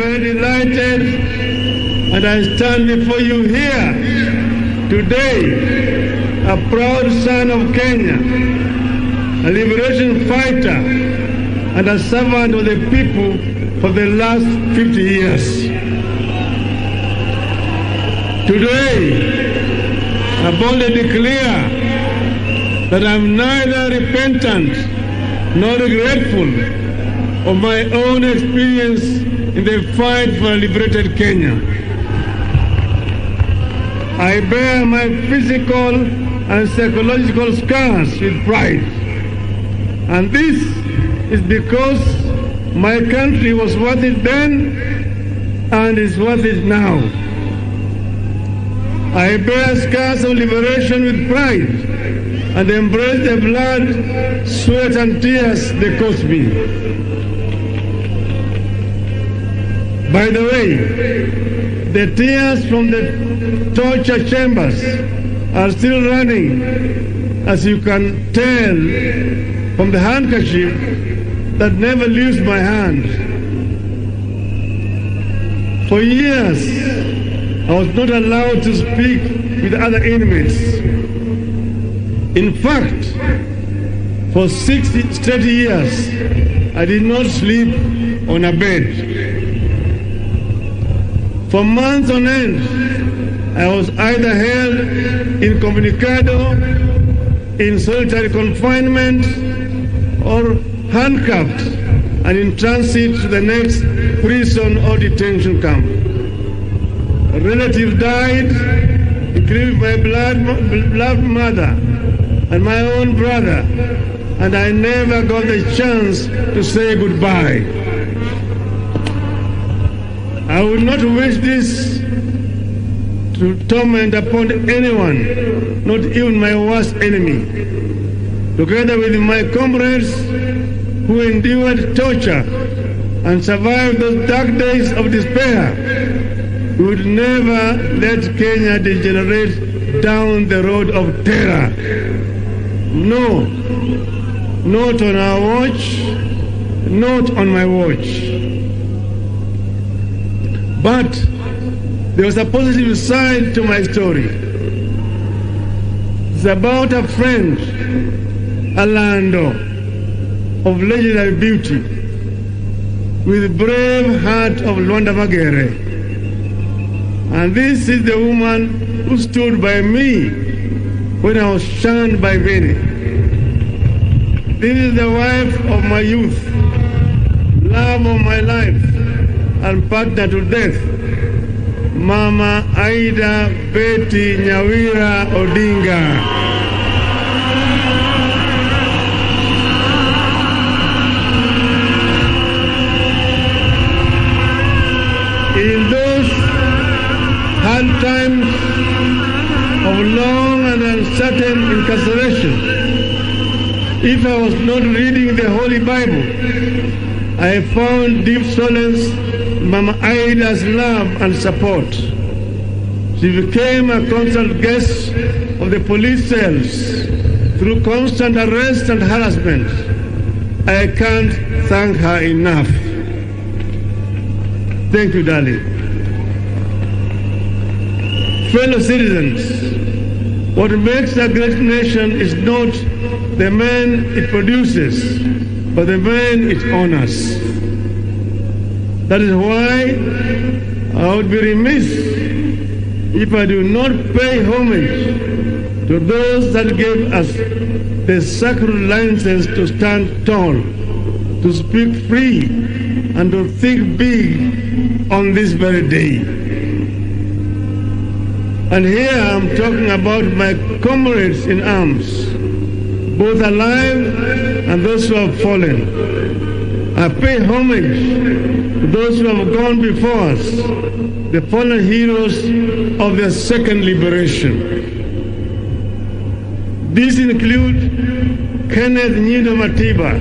very delighted and I stand before you here today, a proud son of Kenya, a liberation fighter and a servant of the people for the last 50 years. Today, I boldly declare that I'm neither repentant nor regretful of my own experience in the fight for a liberated Kenya. I bear my physical and psychological scars with pride. And this is because my country was worth it then and is worth it now. I bear scars of liberation with pride and embrace the blood, sweat and tears they cost me. By the way, the tears from the torture chambers are still running, as you can tell from the handkerchief that never leaves my hand. For years, I was not allowed to speak with other inmates. In fact, for 60 straight years, I did not sleep on a bed. For months on end, I was either held incommunicado, in solitary confinement, or handcuffed and in transit to the next prison or detention camp. A relative died, including my beloved mother and my own brother, and I never got the chance to say goodbye. I would not wish this to torment upon anyone, not even my worst enemy. Together with my comrades who endured torture and survived those dark days of despair, we would never let Kenya degenerate down the road of terror. No, not on our watch, not on my watch. But there was a positive side to my story. It's about a friend, a lando of legendary beauty, with brave heart of Luanda Magere. And this is the woman who stood by me when I was shunned by many. This is the wife of my youth, love of my life, and partner to death, Mama Aida Betty Nyawira Odinga. In those hard times of long and uncertain incarceration, if I was not reading the Holy Bible, I found deep solace in Mama Aida's love and support. She became a constant guest of the police cells through constant arrest and harassment. I can't thank her enough. Thank you, darling. Fellow citizens, what makes a great nation is not the men it produces, but the men it honors. That is why I would be remiss if I do not pay homage to those that gave us the sacred license to stand tall, to speak free, and to think big on this very day. And here I'm talking about my comrades in arms, both alive and those who have fallen. I pay homage to those who have gone before us, the fallen heroes of the second liberation. These include Kenneth Nyindo Matiba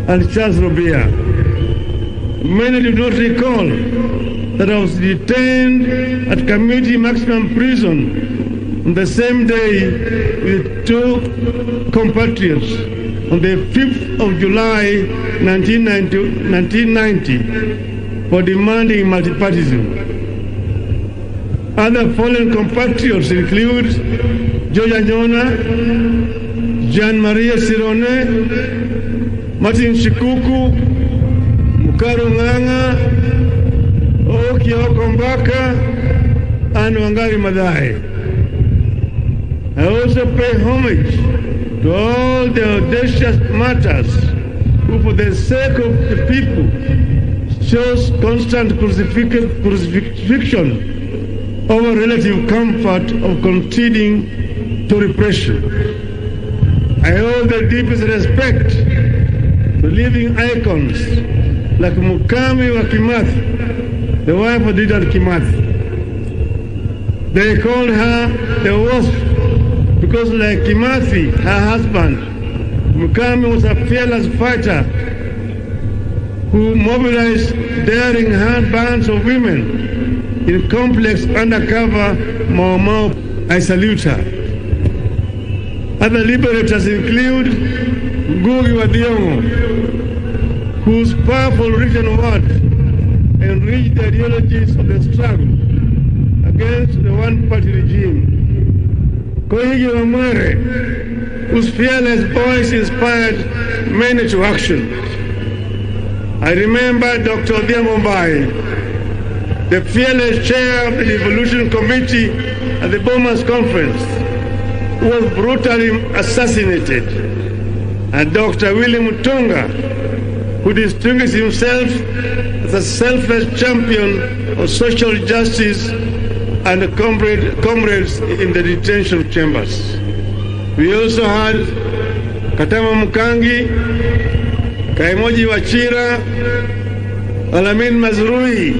and Charles Robia. Many do not recall that I was detained at Community Maximum Prison on the same day with two compatriots on the 5th of July 1990 for demanding multipartyism. Other fallen compatriots include George Anyona, Jean Maria Sirone, Martin Shikuku, Mukaru Nganga, Oki Okombaka, and Wangari Maathai. I also pay homage to all the audacious martyrs who, for the sake of the people, chose constant crucifixion over relative comfort of conceding to repression. I hold the deepest respect to living icons like Mukami wa Kimathi, the wife of Dedan Kimathi. They called her the wasp because, like Kimathi, her husband, Mukami was a fearless fighter who mobilized daring hard bands of women in complex undercover Mau Mau. I salute her. Other liberators include Ngugi wa Thiong'o, whose powerful written words enriched the ideologies of the struggle against the one-party regime. Koigi wa Mwere, whose fearless voice inspired many to action. I remember Dr. Odhiambo Mbai, the fearless chair of the Devolution Committee at the Bomas Conference, who was brutally assassinated, and Dr. William Mutunga, who distinguished himself as a selfless champion of social justice and comrades in the detention chambers. We also had Katama Mukangi, Kaimoji Wachira, Alamin Mazrui,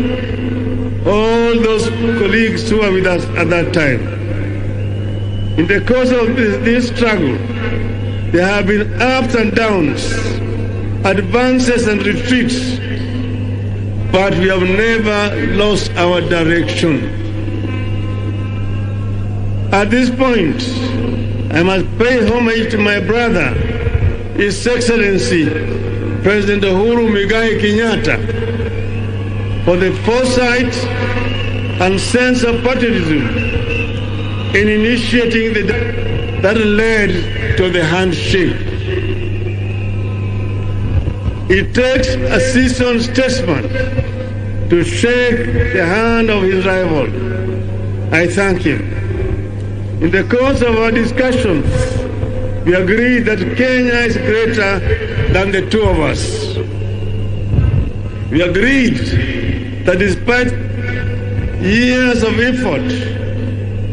all those colleagues who were with us at that time. In the course of this struggle, there have been ups and downs, advances and retreats, but we have never lost our direction. At this point, I must pay homage to my brother, His Excellency, President Uhuru Muigai Kenyatta, for the foresight and sense of patriotism in initiating that led to the handshake. It takes a seasoned statesman to shake the hand of his rival. I thank him. In the course of our discussions, we agreed that Kenya is greater than the two of us. We agreed that despite years of effort,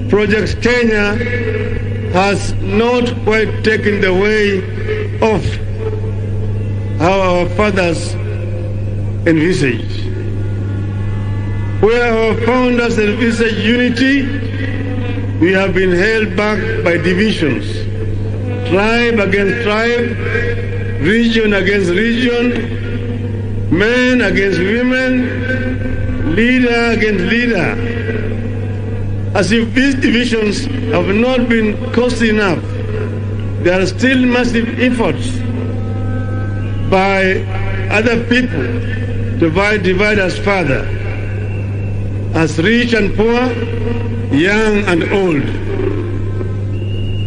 Project Kenya has not quite taken the way of how our fathers envisaged. Where our founders envisaged unity, we have been held back by divisions, tribe against tribe, region against region, men against women, leader against leader. As if these divisions have not been costly enough, there are still massive efforts by other people to divide us further, as rich and poor, young and old.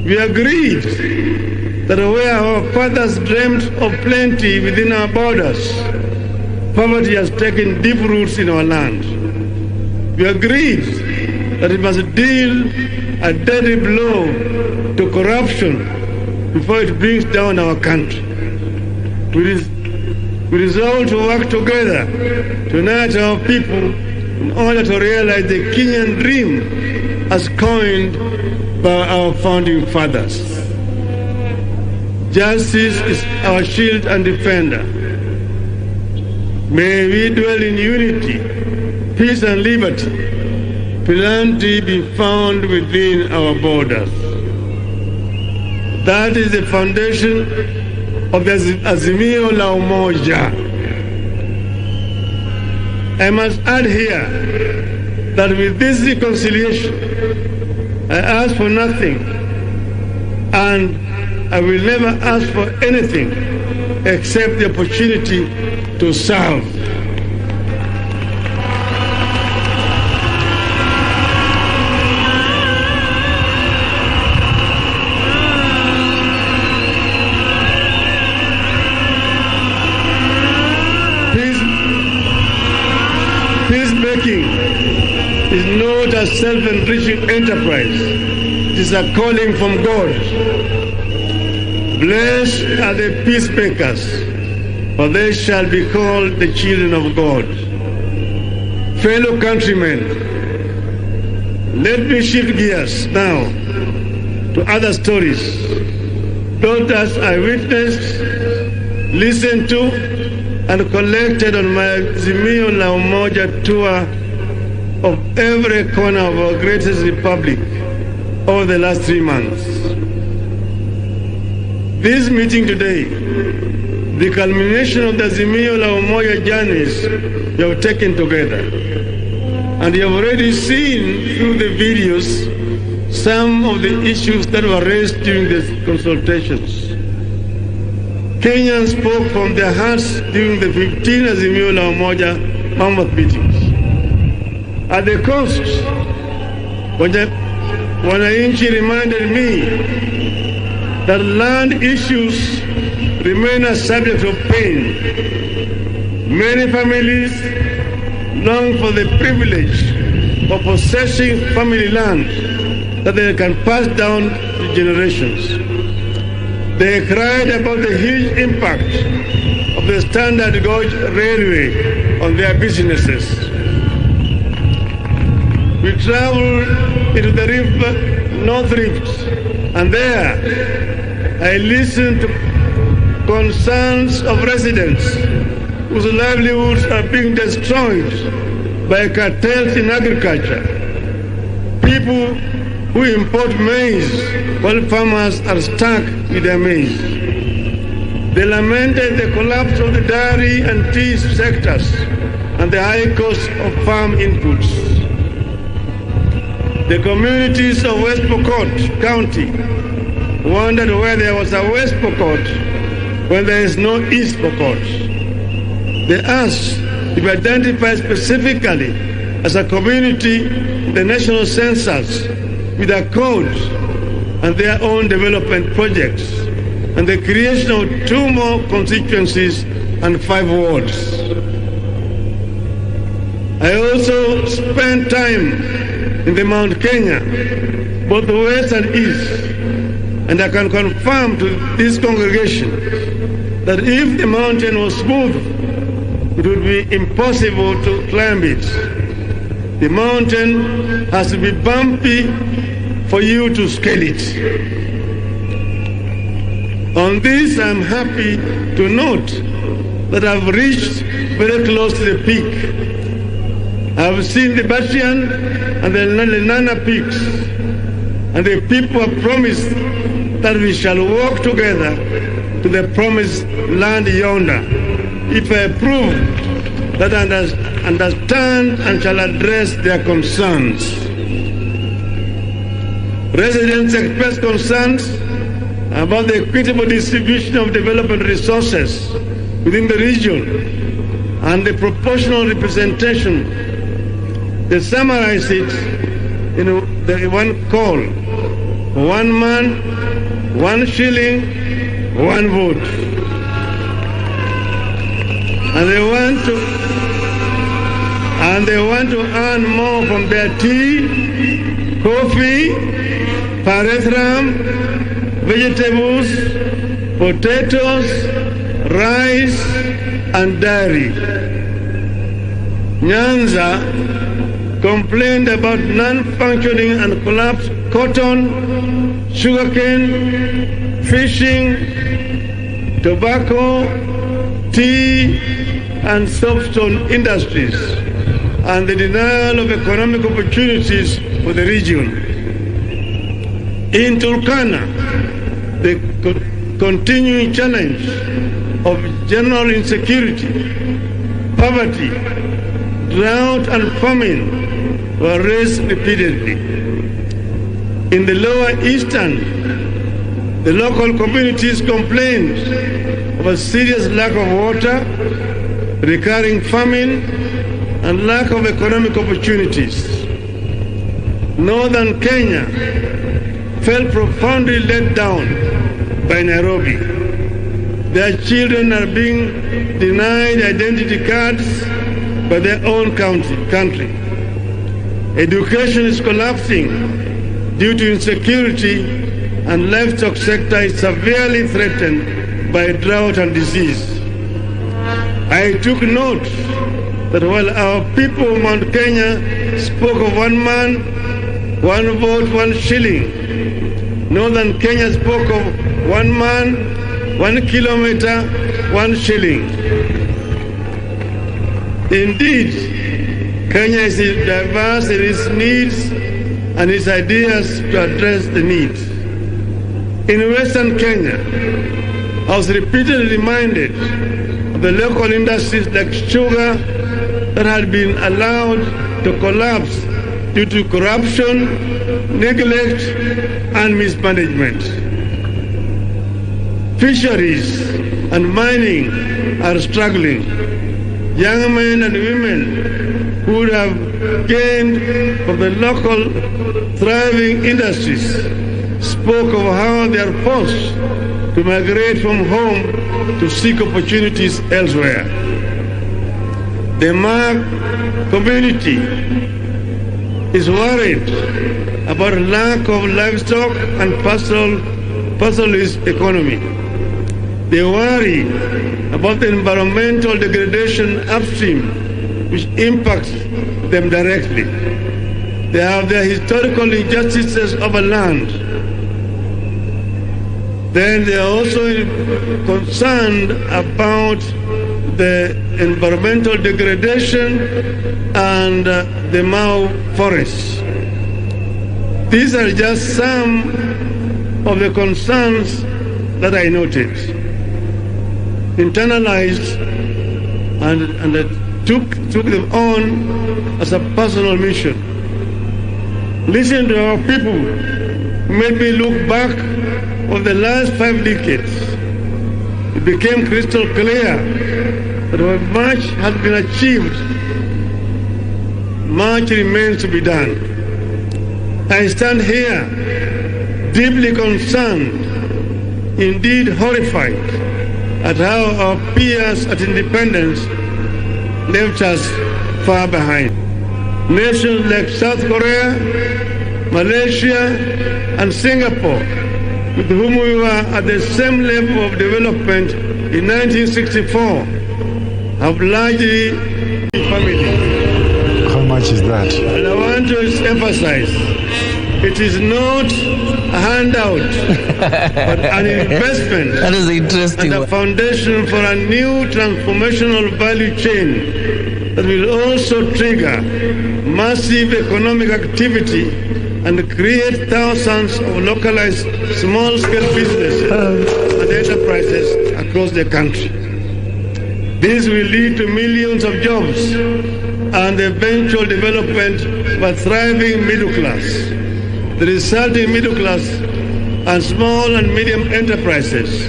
We agreed that where our fathers dreamt of plenty within our borders, poverty has taken deep roots in our land. We agreed that we must deal a deadly blow to corruption before it brings down our country. We resolved to work together to unite our people in order to realize the Kenyan dream as coined by our founding fathers. Justice is our shield and defender. May we dwell in unity, peace and liberty. Plenty be found within our borders. That is the foundation of the Azimio la Umoja. I must add here that with this reconciliation, I ask for nothing, and I will never ask for anything except the opportunity to serve. is not a self-enriching enterprise. It is a calling from God. Blessed are the peacemakers, for they shall be called the children of God. Fellow countrymen, let me shift gears now to other stories. Those I witnessed, listened to, and collected on my Azimio la Umoja tour of every corner of our greatest republic over the last 3 months. This meeting today, the culmination of the Azimio la Umoja journeys you have taken together. And you have already seen through the videos some of the issues that were raised during the consultations. Kenyans spoke from their hearts during the 15 Azimio la Umoja Mammoth meetings. At the coast, wananchi reminded me that land issues remain a subject of pain. Many families long for the privilege of possessing family land that they can pass down to generations. They cried about the huge impact of the standard gauge railway on their businesses. We traveled into the North Rift, and there I listened to concerns of residents whose livelihoods are being destroyed by cartels in agriculture. People who import maize while farmers are stuck with their maize. They lamented the collapse of the dairy and tea sectors and the high cost of farm inputs. The communities of West Pokot County wondered where there was a West Pokot when there is no East Pokot. They asked to be identified specifically as a community in the national census with a code and their own development projects, and the creation of 2 more constituencies and 5 wards. I also spent time in the Mount Kenya, both west and east, and I can confirm to this congregation that if the mountain was smooth, it would be impossible to climb it. The mountain has to be bumpy for you to scale it. On this, I'm happy to note that I've reached very close to the peak. I've seen the Batian and the Lenana peaks, and the people have promised that we shall walk together to the promised land yonder, if I prove that I understand and shall address their concerns. Residents express concerns about the equitable distribution of development resources within the region and the proportional representation. They summarize it in the one call: 1 man, 1 shilling, 1 vote. And they want to earn more from their tea, coffee, paratram, vegetables, potatoes, rice, and dairy. Nyanza complained about non-functioning and collapsed cotton, sugarcane, fishing, tobacco, tea, and soapstone industries, and the denial of economic opportunities for the region. In Turkana, the continuing challenge of general insecurity, poverty, drought, and famine were raised repeatedly. In the lower eastern, the local communities complained of a serious lack of water, recurring famine, and lack of economic opportunities. Northern Kenya felt profoundly let down by Nairobi. Their children are being denied identity cards by their own country. Education is collapsing due to insecurity, and livestock sector is severely threatened by drought and disease. I took note that while our people of Mount Kenya spoke of 1 man, 1 vote, 1 shilling, Northern Kenya spoke of 1 man, 1 kilometer, 1 shilling. Indeed, Kenya is diverse in its needs and its ideas to address the needs. In Western Kenya, I was repeatedly reminded of the local industries like sugar that had been allowed to collapse due to corruption, neglect, and mismanagement. Fisheries and mining are struggling. Young men and women who would have gained from the local thriving industries spoke of how they are forced to migrate from home to seek opportunities elsewhere. The Mag community is worried about lack of livestock and pastoralist economy. They worry about the environmental degradation upstream, which impacts them directly. They have their historical injustices over land. Then they are also concerned about the environmental degradation and the Mau forests. These are just some of the concerns that I noted, internalized, and I took them on as a personal mission. Listen to our people who made me look back over the last 5 decades. It became crystal clear that much has been achieved, much remains to be done. I stand here deeply concerned, indeed horrified, at how our peers at independence left us far behind. Nations like South Korea, Malaysia, and Singapore, with whom we were at the same level of development in 1964, have largely family. How much is that? And I want to emphasize, it is not a handout, but an investment. That is interesting. And a foundation for a new transformational value chain that will also trigger massive economic activity and create thousands of localized small-scale businesses and enterprises across the country. This will lead to millions of jobs and the eventual development of a thriving middle class. The resulting middle class and small and medium enterprises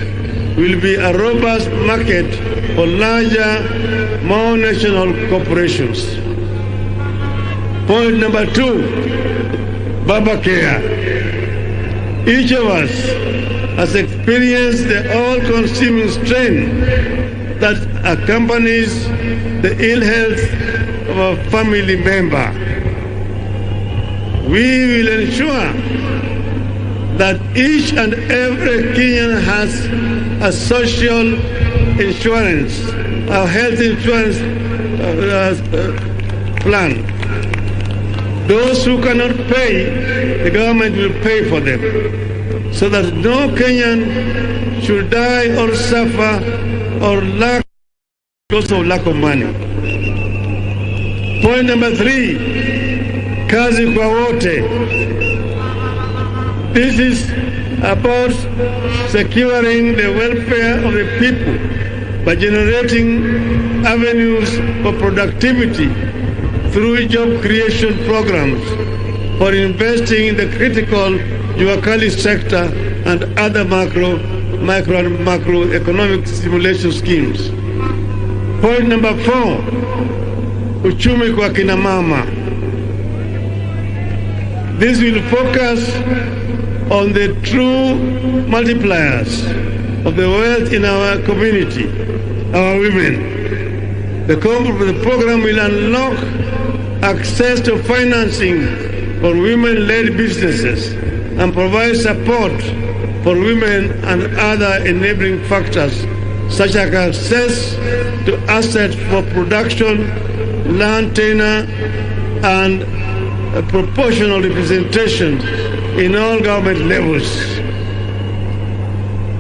will be a robust market for larger, more national corporations. Point number 2, Baba Care. Each of us has experienced the all-consuming strain that accompanies the ill health of a family member. We will ensure that each and every Kenyan has a social insurance, a health insurance plan. Those who cannot pay, the government will pay for them, so that no Kenyan should die or suffer or lack because of lack of money. Point number 3, kazi kwa wote. This is about securing the welfare of the people by generating avenues for productivity through job creation programs, for investing in the critical Juakali sector and other micro and macroeconomic stimulation schemes. Point number 4, uchumi kwa kina mama. This will focus on the true multipliers of the wealth in our community, our women. The program will unlock access to financing for women-led businesses, and provide support for women and other enabling factors such as access to assets for production, land tenure, and proportional representation in all government levels.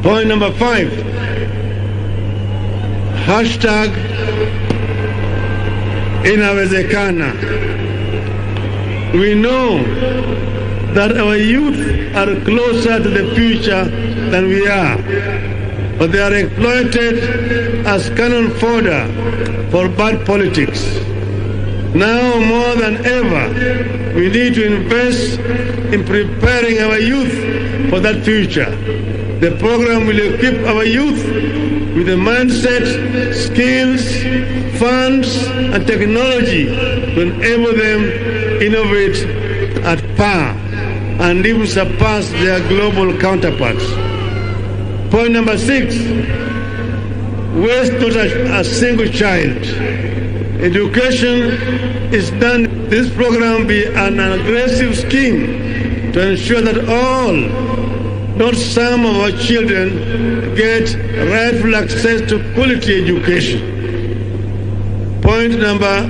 Point number 5, hashtag inawezekana. We know that our youth are closer to the future than we are, but they are exploited as cannon fodder for bad politics. Now more than ever, we need to invest in preparing our youth for that future. The program will equip our youth with the mindset, skills, funds, and technology to enable them innovate at par and even surpass their global counterparts. Point number 6, waste not a single child. Education is done. This program be an aggressive scheme to ensure that all, not some of our children, get rightful access to quality education. Point number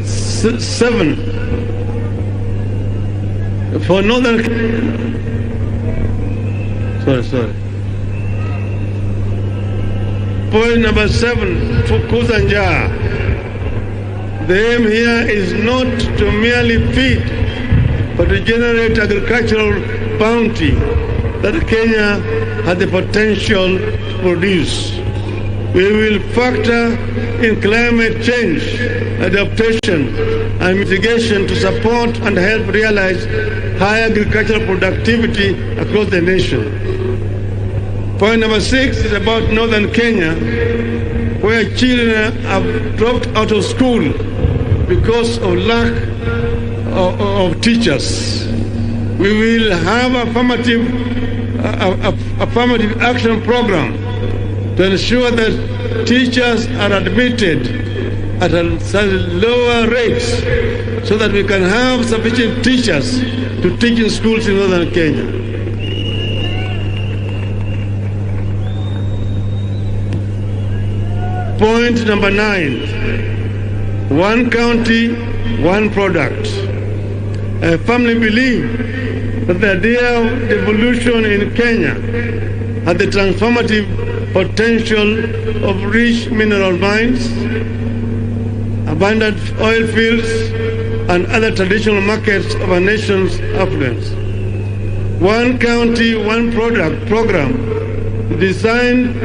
7. For northern... Sorry. Point number 7, for Kuzanja. The aim here is not to merely feed, but to generate agricultural bounty that Kenya has the potential to produce. We will factor in climate change, adaptation, and mitigation to support and help realize high agricultural productivity across the nation. Point number 6 is about northern Kenya, where children have dropped out of school because of lack of teachers. We will have affirmative action program to ensure that teachers are admitted at a lower rates so that we can have sufficient teachers to teach in schools in northern Kenya. Point number 9, one county, one product. I firmly believe that the idea of devolution in Kenya has the transformative potential of rich mineral mines, abundant oil fields, and other traditional markets of our nation's affluence. One county, one product program designed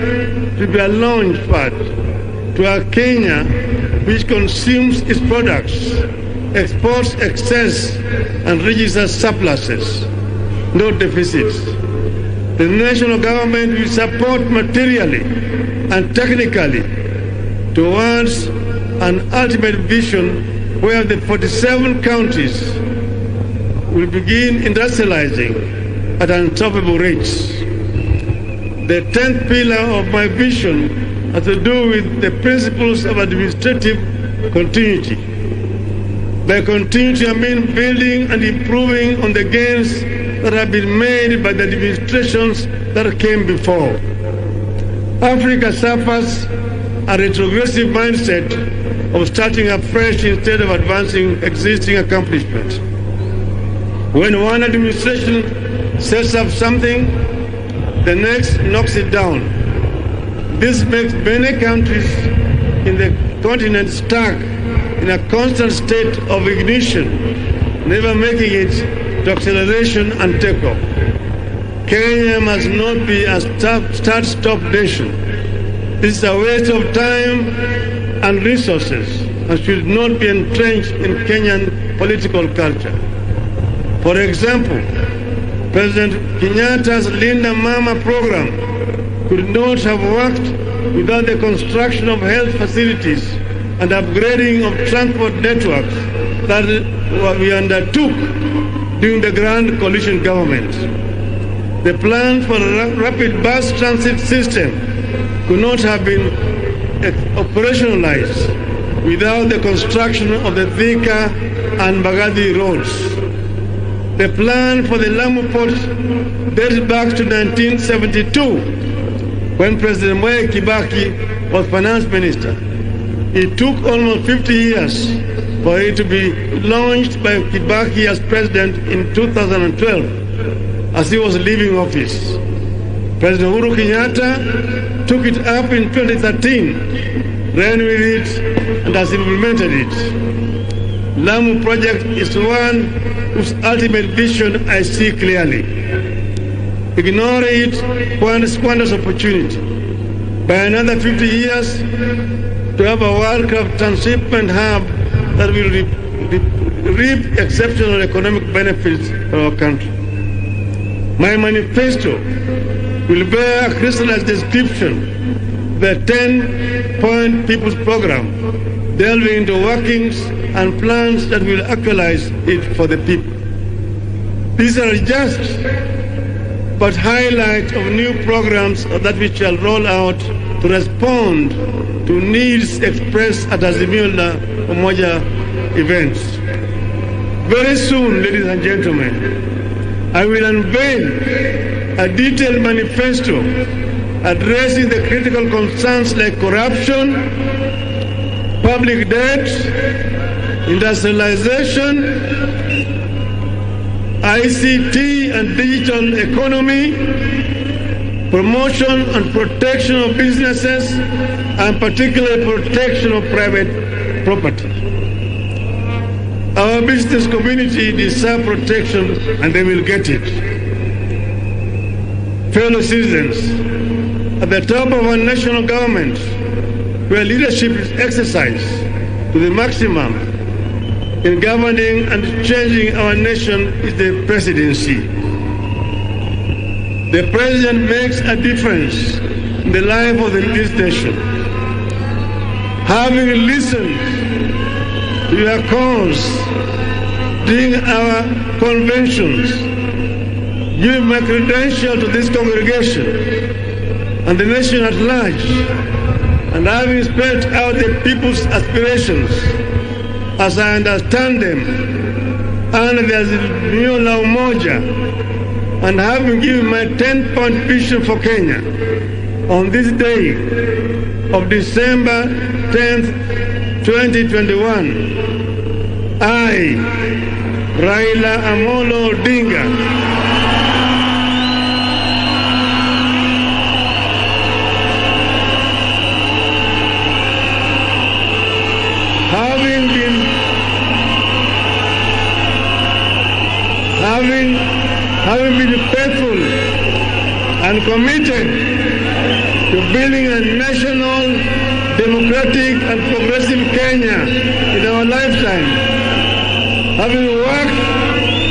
to be a launch pad to a Kenya which consumes its products, exports excess, and registers surpluses, no deficits. The national government will support materially and technically towards an ultimate vision where the 47 counties will begin industrializing at unstoppable rates. The 10th pillar of my vision has to do with the principles of administrative continuity. By continuity, I mean building and improving on the gains that have been made by the administrations that came before. Africa suffers a retrogressive mindset of starting afresh instead of advancing existing accomplishments. When one administration sets up something, the next knocks it down. This makes many countries in the continent stuck in a constant state of ignition, never making it to acceleration and takeoff. Kenya must not be a start-stop nation. This is a waste of time and resources and should not be entrenched in Kenyan political culture. For example, President Kenyatta's Linda Mama program could not have worked without the construction of health facilities and upgrading of transport networks that we undertook during the Grand Coalition government. The plan for a rapid bus transit system could not have been operationalized without the construction of the Thika and Mbagathi roads. The plan for the Lamu port dates back to 1972, when President Mwai Kibaki was finance minister. It took almost 50 years for it to be launched by Kibaki as president in 2012, as he was leaving office. President Uhuru Kenyatta took it up in 2013, ran with it, and has implemented it. Lamu project is one whose ultimate vision I see clearly. Ignore it squanders opportunity. By another 50 years, to have a world-class transshipment hub that will reap exceptional economic benefits for our country. My manifesto will bear a crystallized description of the 10-point People's Program, delving into workings and plans that will actualize it for the people. These are just but highlights of new programs that we shall roll out to respond to needs expressed at Azimio la Umoja events. Very soon, ladies and gentlemen, I will unveil a detailed manifesto addressing the critical concerns like corruption, public debt, industrialization, ICT and digital economy, promotion and protection of businesses, and particularly protection of private property. Our business community deserves protection, and they will get it. Fellow citizens, at the top of our national government, where leadership is exercised to the maximum in governing and changing our nation, is the presidency. The president makes a difference in the life of this nation. Having listened to your cause during our conventions, giving my credential to this congregation and the nation at large, and having spelled out the people's aspirations as I understand them, and there's Azimio la Umoja, and having given my 10-point vision for Kenya on this day of December 10th, 2021, I, Raila Amolo Odinga, having been faithful and committed to building a national, democratic and progressive Kenya in our lifetime, having worked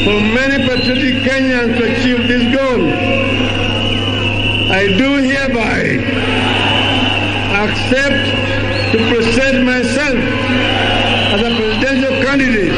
for many patriotic Kenyans to achieve this goal, I do hereby accept to present myself as a presidential candidate